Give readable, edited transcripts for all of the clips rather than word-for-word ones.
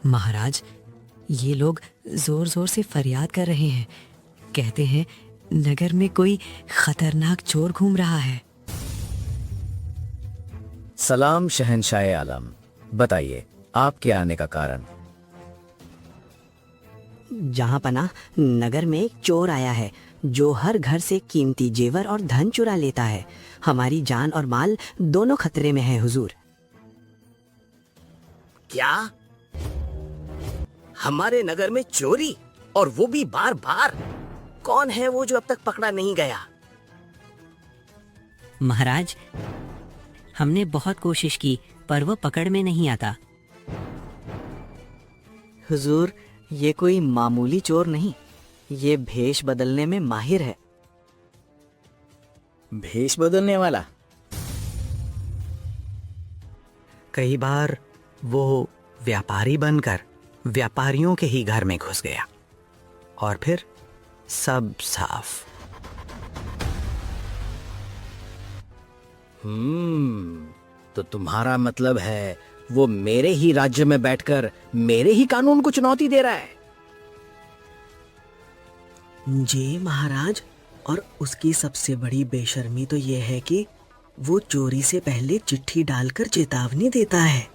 महाराज, ये लोग जोर जोर से फरियाद कर रहे हैं। कहते हैं नगर में कोई खतरनाक चोर घूम रहा है। सलाम शहंशाह आलम, बताइए आपके आने का कारण। जहाँ पना, नगर में एक चोर आया है जो हर घर से कीमती जेवर और धन चुरा लेता है। हमारी जान और माल दोनों खतरे में है हुजूर। क्या? हमारे नगर में चोरी, और वो भी बार बार? कौन है वो जो अब तक पकड़ा नहीं गया? महाराज, हमने बहुत कोशिश की पर वो पकड़ में नहीं आता। हुजूर, ये कोई मामूली चोर नहीं, ये भेष बदलने में माहिर है। भेष बदलने वाला? कई बार वो व्यापारी बनकर व्यापारियों के ही घर में घुस गया और फिर सब साफ। तो तुम्हारा मतलब है वो मेरे ही राज्य में बैठकर मेरे ही कानून को चुनौती दे रहा है? जी महाराज, और उसकी सबसे बड़ी बेशर्मी तो ये है कि वो चोरी से पहले चिट्ठी डालकर चेतावनी देता है।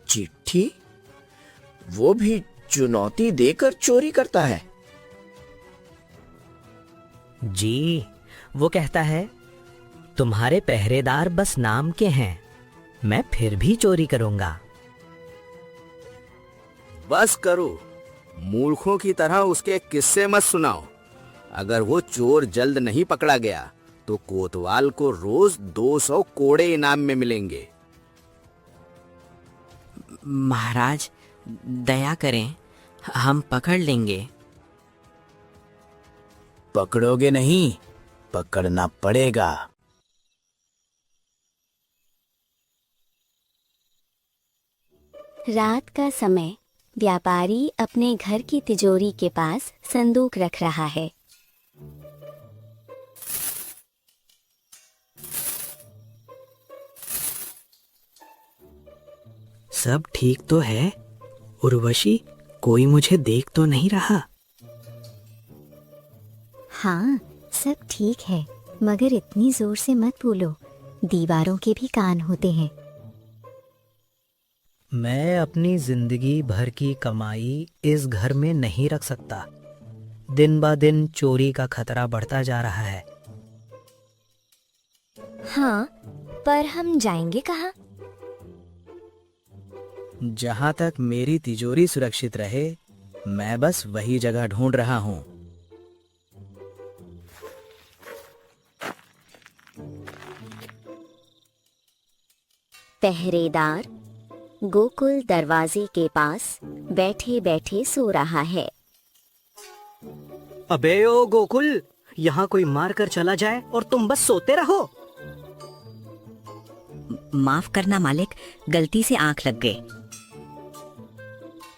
चिट्ठी? वो भी चुनौती देकर चोरी करता है? जी, वो कहता है तुम्हारे पहरेदार बस नाम के हैं, मैं फिर भी चोरी करूंगा। बस करो, मूर्खों की तरह उसके किस्से मत सुनाओ। अगर वो चोर जल्द नहीं पकड़ा गया तो कोतवाल को रोज 200 कोड़े इनाम में मिलेंगे। महाराज, दया करें, हम पकड़ लेंगे। पकड़ोगे नहीं, पकड़ना पड़ेगा। रात का समय व्यापारी अपने घर की तिजोरी के पास संदूक रख रहा है। सब ठीक तो है उर्वशी? कोई मुझे देख तो नहीं रहा? हाँ, सब ठीक है, मगर इतनी जोर से मत बोलो, दीवारों के भी कान होते हैं। मैं अपनी जिंदगी भर की कमाई इस घर में नहीं रख सकता। दिन ब दिन चोरी का खतरा बढ़ता जा रहा है। हाँ, पर हम जाएंगे कहाँ? जहां तक मेरी तिजोरी सुरक्षित रहे, मैं बस वही जगह ढूंढ रहा हूं। पहरेदार गोकुल दरवाजे के पास बैठे बैठे सो रहा है। अबे ओ गोकुल, यहाँ कोई मार कर चला जाए और तुम बस सोते रहो। माफ करना मालिक, गलती से आंख लग गई।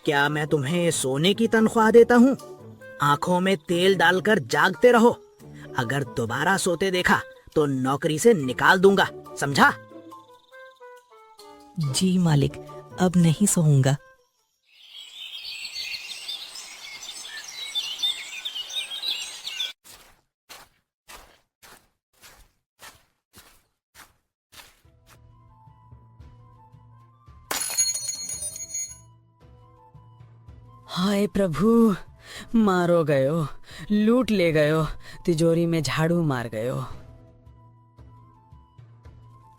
क्या मैं तुम्हें सोने की तनख्वाह देता हूँ? आंखों में तेल डालकर जागते रहो। अगर दोबारा सोते देखा तो नौकरी से निकाल दूंगा, समझा? जी मालिक, अब नहीं सोऊंगा। हाय प्रभु, मारो गयो, लूट ले गयो, तिजोरी में झाड़ू मार गयो।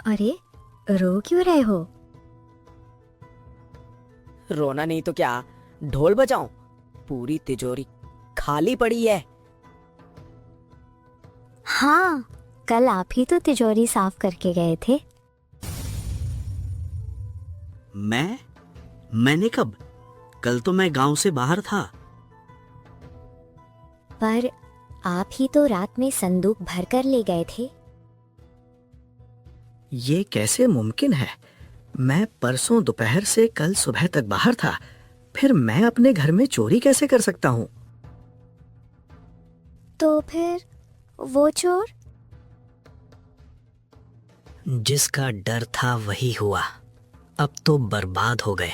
अरे, रो क्यों रहे हो? रोना नहीं तो क्या, ढोल बजाऊं? पूरी तिजोरी खाली पड़ी है। हाँ, कल आप ही तो तिजोरी साफ करके गए थे। मैंने कब? कल तो मैं गांव से बाहर था। पर आप ही तो रात में संदूक भर कर ले गए थे। ये कैसे मुमकिन है? मैं परसों दोपहर से कल सुबह तक बाहर था, फिर मैं अपने घर में चोरी कैसे कर सकता हूँ? तो फिर वो चोर? जिसका डर था वही हुआ। अब तो बर्बाद हो गए।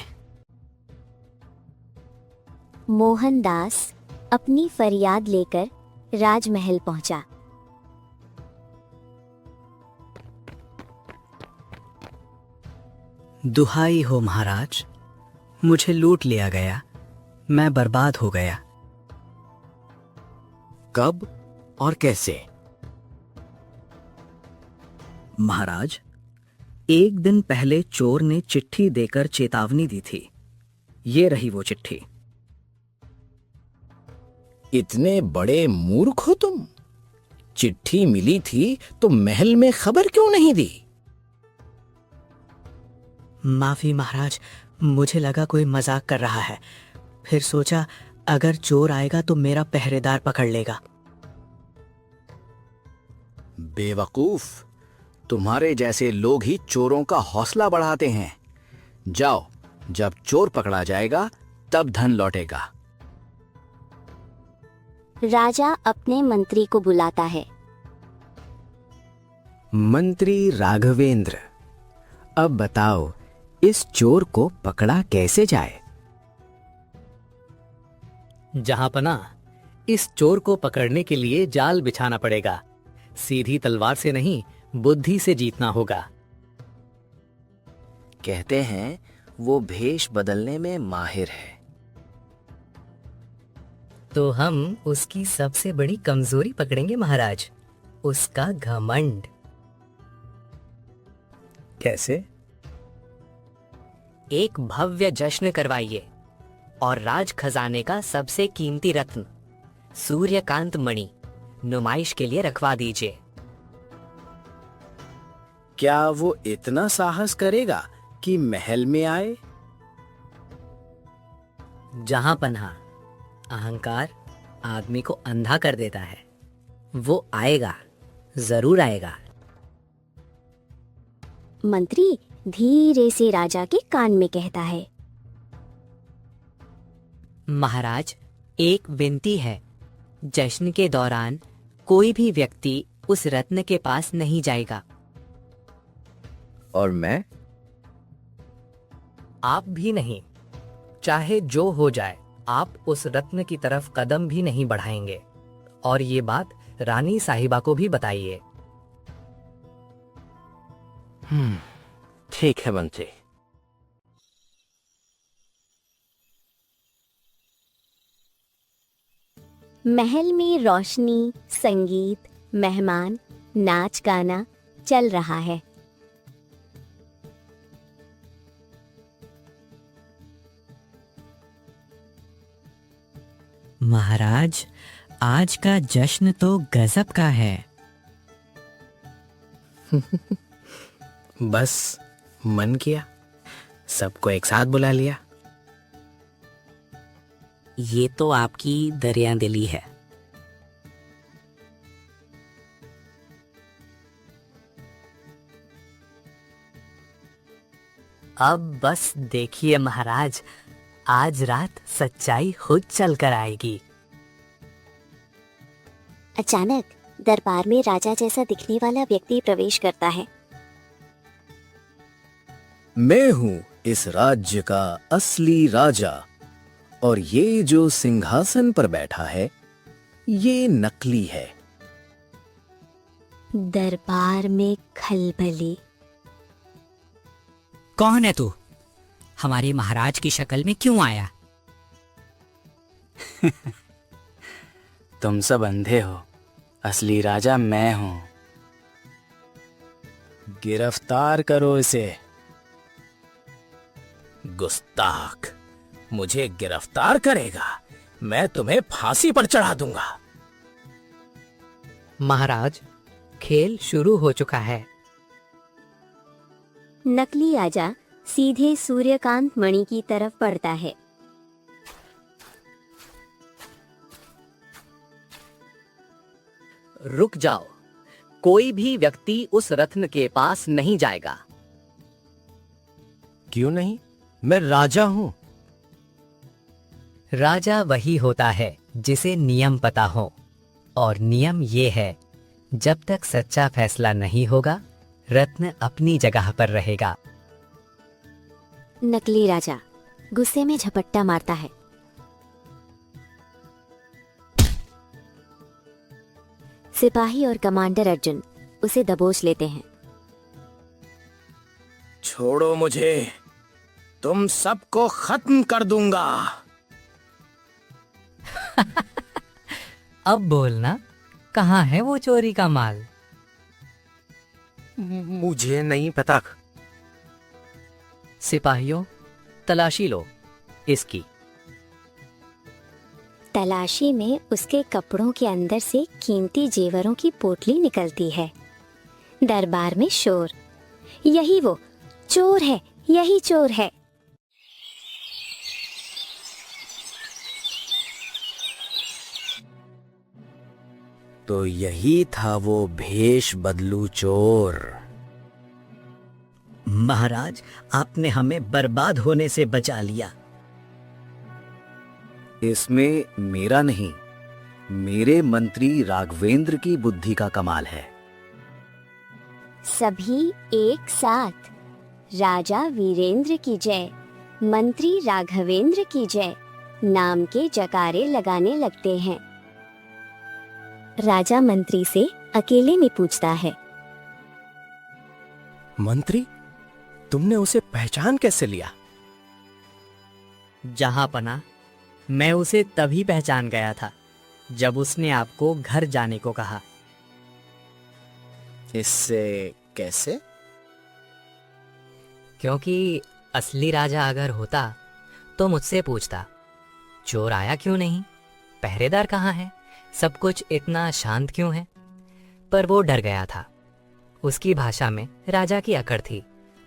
मोहनदास अपनी फरियाद लेकर राजमहल पहुंचा। दुहाई हो महाराज, मुझे लूट लिया गया, मैं बर्बाद हो गया। कब और कैसे? महाराज, एक दिन पहले चोर ने चिट्ठी देकर चेतावनी दी थी। ये रही वो चिट्ठी। इतने बड़े मूर्ख हो तुम? चिट्ठी मिली थी तो महल में खबर क्यों नहीं दी? माफी महाराज, मुझे लगा कोई मजाक कर रहा है। फिर सोचा अगर चोर आएगा तो मेरा पहरेदार पकड़ लेगा। बेवकूफ, तुम्हारे जैसे लोग ही चोरों का हौसला बढ़ाते हैं। जाओ, जब चोर पकड़ा जाएगा तब धन लौटेगा। राजा अपने मंत्री को बुलाता है। मंत्री राघवेंद्र, अब बताओ इस चोर को पकड़ा कैसे जाए? जहांपना, इस चोर को पकड़ने के लिए जाल बिछाना पड़ेगा। सीधी तलवार से नहीं, बुद्धि से जीतना होगा। कहते हैं वो भेष बदलने में माहिर है। तो हम उसकी सबसे बड़ी कमजोरी पकड़ेंगे महाराज, उसका घमंड। कैसे? एक भव्य जश्न करवाइए और राज खजाने का सबसे कीमती रत्न सूर्यकांत मणि नुमाइश के लिए रखवा दीजिए। क्या वो इतना साहस करेगा कि महल में आए? जहां पन्हा अहंकार आदमी को अंधा कर देता है, वो आएगा, जरूर आएगा। मंत्री धीरे से राजा के कान में कहता है। महाराज, एक विनती है, जश्न के दौरान कोई भी व्यक्ति उस रत्न के पास नहीं जाएगा। और मैं? आप भी नहीं। चाहे जो हो जाए, आप उस रत्न की तरफ कदम भी नहीं बढ़ाएंगे। और ये बात रानी साहिबा को भी बताइए। ठीक है मंत्री। महल में रोशनी, संगीत, मेहमान, नाच गाना चल रहा है। महाराज, आज का जश्न तो गजब का है। बस मन किया, सबको एक साथ बुला लिया। ये तो आपकी दरियादिली है। अब बस देखिए महाराज, आज रात सच्चाई खुद चल कर आएगी। अचानक दरबार में राजा जैसा दिखने वाला व्यक्ति प्रवेश करता है। मैं हूं इस राज्य का असली राजा, और ये जो सिंहासन पर बैठा है, ये नकली है। दरबार में खलबली। कौन है तू? हमारे महाराज की शक्ल में क्यों आया? तुम सब अंधे हो, असली राजा मैं हूं। गिरफ्तार करो इसे। गुस्ताख, मुझे गिरफ्तार करेगा? मैं तुम्हें फांसी पर चढ़ा दूंगा। महाराज, खेल शुरू हो चुका है। नकली राजा सीधे सूर्यकांत मणि की तरफ बढ़ता है। रुक जाओ, कोई भी व्यक्ति उस रत्न के पास नहीं जाएगा। क्यों नहीं? मैं राजा हूं। राजा वही होता है जिसे नियम पता हो, और नियम ये है, जब तक सच्चा फैसला नहीं होगा, रत्न अपनी जगह पर रहेगा। नकली राजा गुस्से में झपट्टा मारता है। सिपाही और कमांडर अर्जुन उसे दबोच लेते हैं। छोड़ो मुझे, तुम सबको खत्म कर दूंगा। अब बोलना, कहाँ है वो चोरी का माल? मुझे नहीं पता। सिपाहियों, तलाशी लो इसकी। तलाशी में उसके कपड़ों के अंदर से कीमती जेवरों की पोटली निकलती है। दरबार में शोर, यही वो चोर है, यही चोर है। तो यही था वो भेष बदलू चोर। महाराज, आपने हमें बर्बाद होने से बचा लिया। इसमें मेरा नहीं, मेरे मंत्री राघवेंद्र की बुद्धि का कमाल है। सभी एक साथ, राजा वीरेंद्र की जय, मंत्री राघवेंद्र की जय नाम के जकारे लगाने लगते हैं। राजा मंत्री से अकेले में पूछता है, मंत्री, तुमने उसे पहचान कैसे लिया? जहांपना, मैं उसे तभी पहचान गया था जब उसने आपको घर जाने को कहा। इससे कैसे? क्योंकि असली राजा अगर होता तो मुझसे पूछता, चोर आया क्यों नहीं, पहरेदार कहाँ है, सब कुछ इतना शांत क्यों है। पर वो डर गया था। उसकी भाषा में राजा की अकड़ थी,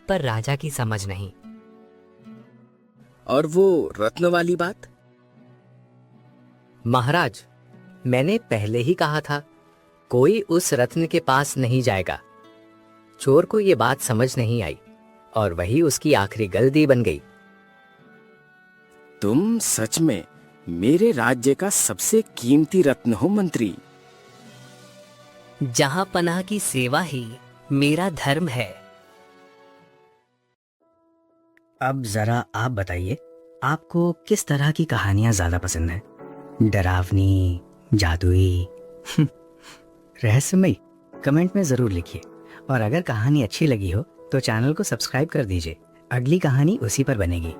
पर राजा की समझ नहीं। और वो रत्न वाली बात? महाराज, मैंने पहले ही कहा था, कोई उस रत्न के पास नहीं जाएगा। चोर को ये बात समझ नहीं आई और वही उसकी आखिरी गलती बन गई। तुम सच में मेरे राज्य का सबसे कीमती रत्न हो मंत्री। जहां पनाह की सेवा ही मेरा धर्म है। अब जरा आप बताइए, आपको किस तरह की कहानियां ज्यादा पसंद है? डरावनी, जादुई, रहस्यमयी? कमेंट में जरूर लिखिए। और अगर कहानी अच्छी लगी हो तो चैनल को सब्सक्राइब कर दीजिए। अगली कहानी उसी पर बनेगी।